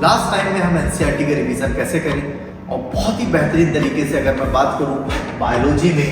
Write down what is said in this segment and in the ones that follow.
Last time में हम NCERT का रिवीजन कैसे करें, और बहुत ही बेहतरीन तरीके से अगर मैं बात करूं बायोलॉजी में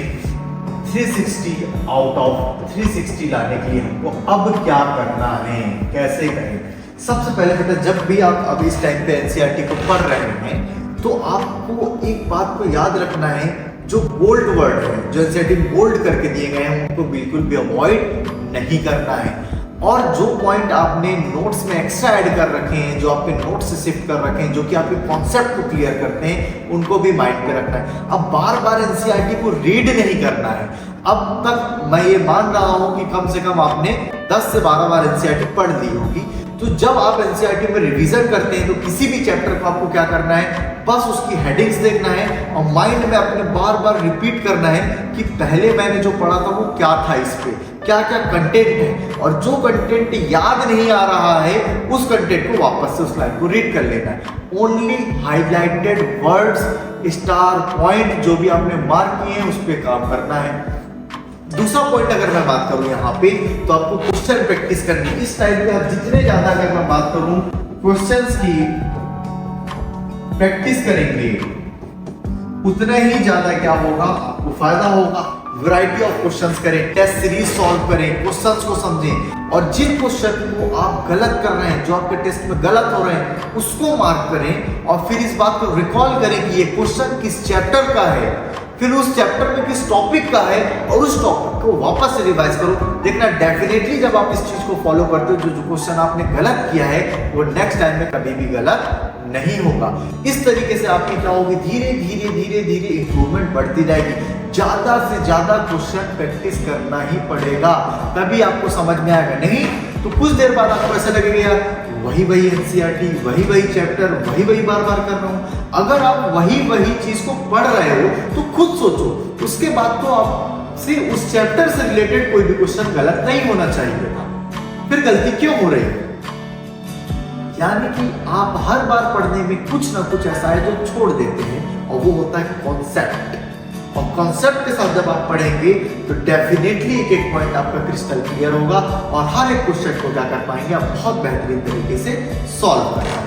360 आउट ऑफ 360 लाने के लिए हमको अब क्या करना है, कैसे करें। सबसे पहले बेटा, जब भी आप अब इस टाइम पे एनसीईआरटी को पढ़ रहे हैं तो आपको एक बात को याद रखना है, जो बोल्ड वर्ड है, जो एनसीईआरटी में बोल्ड करके दिए गए हैं, उनको बिल्कुल भी अवॉइड नहीं करना है। और जो पॉइंट आपने नोट्स में एक्स्ट्रा ऐड कर रखे हैं, जो आपके नोट्स से शिफ्ट कर रखे हैं, जो कि आपके कॉन्सेप्ट को क्लियर करते हैं, उनको भी माइंड पे रखना है। अब बार बार एनसीईआरटी को रीड नहीं करना है। अब तक मैं ये मान रहा हूं कि कम से कम आपने 10 से 12 बार एनसीईआरटी पढ़ ली होगी। तो जब आप एनसीईआरटी में रिवीजन करते हैं तो किसी भी चैप्टर को आपको क्या करना है, बस उसकी हेडिंग्स देखना है और माइंड में अपने बार बार रिपीट करना है कि पहले मैंने जो पढ़ा था वो क्या था, इस पे क्या क्या कंटेंट है, और जो कंटेंट याद नहीं आ रहा है उस कंटेंट को वापस से उस लाइन को रीड कर लेना है। Only highlighted words, star point जो भी आपने मार्क किए हैं उस पर काम करना है। दूसरा पॉइंट अगर मैं बात करूं यहाँ पे, तो आपको क्वेश्चन प्रैक्टिस करनी है। इस टाइम पे आप जितने ज्यादा अगर मैं बात करूं क्वेश्चंस की प्रैक्टिस करेंगे, उतना ही ज्यादा क्या होगा, आपको फायदा होगा। वैरायटी ऑफ क्वेश्चंस करें, टेस्ट सीरीज सॉल्व करें, क्वेश्चंस को समझें, और जिन क्वेश्चन को आप गलत कर रहे हैं, जो आपके टेस्ट में गलत हो रहे हैं, उसको मार्क करें और फिर इस बात को रिकॉल करें कि ये क्वेश्चन किस चैप्टर का है, फिर उस चैप्टर में किस टॉपिक का है, और उस टॉपिक को वापस से रिवाइज करो। देखना डेफिनेटली जब आप इस चीज को फॉलो करते हो, जो क्वेश्चन आपने गलत किया है वो नेक्स्ट टाइम में कभी भी गलत नहीं होगा। इस तरीके से आपकी क्या होगी, धीरे धीरे धीरे धीरे इंप्रूवमेंट बढ़ती जाएगी। ज्यादा से ज्यादा क्वेश्चन प्रैक्टिस करना ही पड़ेगा, तभी आपको समझ में आएगा। नहीं तो कुछ देर बाद आपको ऐसा लगेगा यार वही एनसीईआरटी, वही चैप्टर, वही बार बार कर रहा हूं। अगर आप वही चीज को पढ़ रहे हो तो खुद सोचो, उसके बाद तो आपसे उस चैप्टर से रिलेटेड कोई भी क्वेश्चन गलत नहीं होना चाहिए। फिर गलती क्यों हो रही है, यानी कि आप हर बार पढ़ने में कुछ ना कुछ ऐसा है जो छोड़ देते हैं, और वो होता है कॉन्सेप्ट। और कॉन्सेप्ट के साथ जब आप पढ़ेंगे तो डेफिनेटली एक एक पॉइंट आपका क्रिस्टल क्लियर होगा और हर एक क्वेश्चन को क्या कर पाएंगे आप बहुत बेहतरीन तरीके से सॉल्व कर पाएंगे।